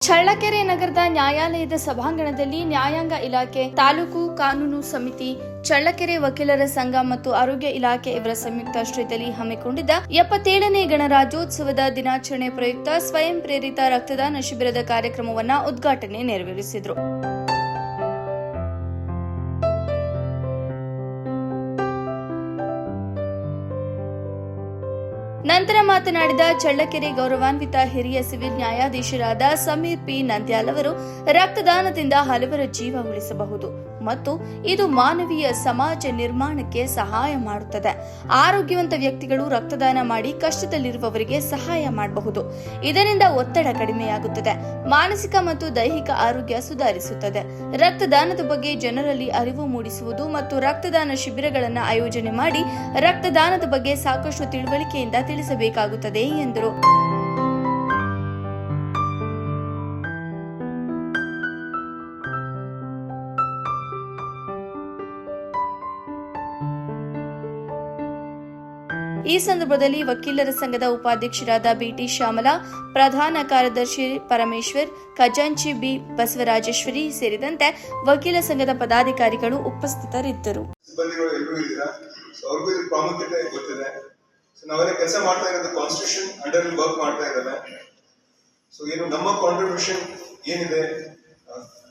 ಚಳ್ಳಕೆರೆ ನಗರದ ನ್ಯಾಯಾಲಯದ ಸಭಾಂಗಣದಲ್ಲಿ ನ್ಯಾಯಾಂಗ ಇಲಾಖೆ, ತಾಲೂಕು ಕಾನೂನು ಸಮಿತಿ, ಚಳ್ಳಕೆರೆ ವಕೀಲರ ಸಂಘ ಮತ್ತು ಆರೋಗ್ಯ ಇಲಾಖೆ ಇವರ ಸಂಯುಕ್ತಾಶ್ರಯದಲ್ಲಿ ಹಮ್ಮಿಕೊಂಡಿದ್ದ 77ನೇ ಗಣರಾಜ್ಯೋತ್ಸವದ ದಿನಾಚರಣೆ ಪ್ರಯುಕ್ತ ಸ್ವಯಂ ಪ್ರೇರಿತ ರಕ್ತದಾನ ಶಿಬಿರದ ಕಾರ್ಯಕ್ರಮವನ್ನು ಉದ್ಘಾಟನೆ ನೆರವೇರಿಸಿದರು. ನಂತರ ಮಾತನಾಡಿದ ಚಳ್ಳಕೆರೆ ಗೌರವಾನ್ವಿತ ಹಿರಿಯ ಸಿವಿಲ್ ನ್ಯಾಯಾಧೀಶರಾದ ಸಮೀರ್ ಪಿ ನಂದ್ಯಾಲ್ ಅವರು, ರಕ್ತದಾನದಿಂದ ಹಲವರ ಜೀವ ಉಳಿಸಬಹುದು ಮತ್ತು ಇದು ಮಾನವೀಯ ಸಮಾಜ ನಿರ್ಮಾಣಕ್ಕೆ ಸಹಾಯ ಮಾಡುತ್ತದೆ. ಆರೋಗ್ಯವಂತ ವ್ಯಕ್ತಿಗಳು ರಕ್ತದಾನ ಮಾಡಿ ಕಷ್ಟದಲ್ಲಿರುವವರಿಗೆ ಸಹಾಯ ಮಾಡಬಹುದು. ಇದರಿಂದ ಒತ್ತಡ ಕಡಿಮೆಯಾಗುತ್ತದೆ, ಮಾನಸಿಕ ಮತ್ತು ದೈಹಿಕ ಆರೋಗ್ಯ ಸುಧಾರಿಸುತ್ತದೆ. ರಕ್ತದಾನದ ಬಗ್ಗೆ ಜನರಲ್ಲಿ ಅರಿವು ಮೂಡಿಸುವುದು ಮತ್ತು ರಕ್ತದಾನ ಶಿಬಿರಗಳನ್ನು ಆಯೋಜನೆ ಮಾಡಿ ರಕ್ತದಾನದ ಬಗ್ಗೆ ಸಾಕಷ್ಟು ತಿಳುವಳಿಕೆಯಿಂದ ತಿಳಿಸಬೇಕಾಗುತ್ತದೆ ಎಂದರು. ಈ ಸಂದರ್ಭದಲ್ಲಿ ವಕೀಲರ ಸಂಘದ ಉಪಾಧ್ಯಕ್ಷರಾದ ಬಿಟಿ ಶ್ಯಾಮಲಾ, ಪ್ರಧಾನ ಕಾರ್ಯದರ್ಶಿ ಪರಮೇಶ್ವರ್, ಖಜಾಂಚಿ ಬಿ ಬಸವರಾಜೇಶ್ವರಿ ಸೇರಿದಂತೆ ವಕೀಲ ಸಂಘದ ಪದಾಧಿಕಾರಿಗಳು ಉಪಸ್ಥಿತರಿದ್ದರು. ನಾವೆಲ್ಲ ಕೆಲಸ ಮಾಡ್ತಾ ಇರೋದು ಕಾನ್ಸ್ಟಿಟ್ಯೂಷನ್ ಅಂಡರ್ ವರ್ಕ್ ಮಾಡ್ತಾ ಇದ್ದೇವೆ. ಸೊ ಏನು ನಮ್ಮ ಕಾಂಟ್ರಿಬ್ಯೂಷನ್ ಏನಿದೆ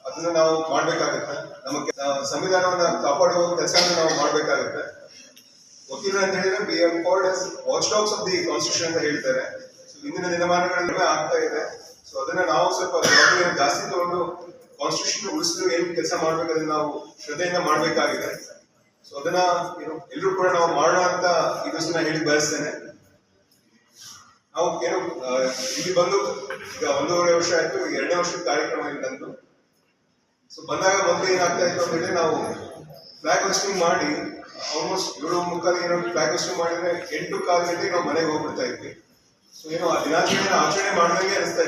ಅದನ್ನ ನಾವು ಮಾಡ್ಬೇಕಾಗುತ್ತೆ. ನಮ್ಮ ಸಂವಿಧಾನವನ್ನ ಕಾಪಾಡುವ ಕೆಲಸವನ್ನು ನಾವು ಮಾಡ್ಬೇಕಾಗುತ್ತೆ. ವಕೀಲರು ಅಂತ ಹೇಳಿದ್ರೆ we are called as watch dogs of the constitution ಅಂತ ಹೇಳ್ತಾರೆ. ಸೊ ಇಂದಿನ ದಿನಮಾನಗಳಲ್ಲಿ ಆಗ್ತಾ ಇದೆ. ಸೊ ಅದನ್ನ ನಾವು ಸ್ವಲ್ಪ ಜಾಸ್ತಿ ತಗೊಂಡು ಕಾನ್ಸ್ಟಿಟ್ಯೂಷನ್ ಉಳಿಸಲು ಏನು ಕೆಲಸ ಮಾಡ್ಬೇಕು ಅದನ್ನ ನಾವು ಶ್ರದ್ಧೆಯಿಂದ ಮಾಡ್ಬೇಕಾಗಿದೆ. ಸೊ ಅದನ್ನ ಎಲ್ಲರೂ ಕೂಡ ನಾವು ಮಾಡೋಣ ಅಂತ ಈ ದಿವಸ ಹೇಳಿ ಬಯಸ್ತೇನೆ. ನಾವು ಇಲ್ಲಿ ಬಂದು ಈಗ 1.5 ವರ್ಷ ಆಯ್ತು, 2ನೇ ವರ್ಷದ ಕಾರ್ಯಕ್ರಮ ಇಲ್ಲಂದು. ಸೊ ಬಂದಾಗ ಮೊದಲು ಏನಾಗ್ತಾ ಇತ್ತು ಅಂತ ಹೇಳಿದ್ರೆ ನಾವು ಫ್ಲಾಗ್ ಹೋಸ್ಟಿಂಗ್ ಮಾಡಿ ಆಲ್ಮೋಸ್ಟ್ 7:45 ಫ್ಲಾಗ್ ಹೋಸ್ಟಿಂಗ್ ಮಾಡಿದ್ರೆ 8:15 ಗಂಟೆಗೆ ನಾವು ಮನೆಗೆ ಹೋಗ್ಬಿಡ್ತಾ ಇದ್ವಿ. ಸೊ ಆ ದಿನಾಚರಣೆ ಆಚರಣೆ ಮಾಡಿದಂಗೆ ಅನಿಸ್ತಾ ಇದ್ವಿ.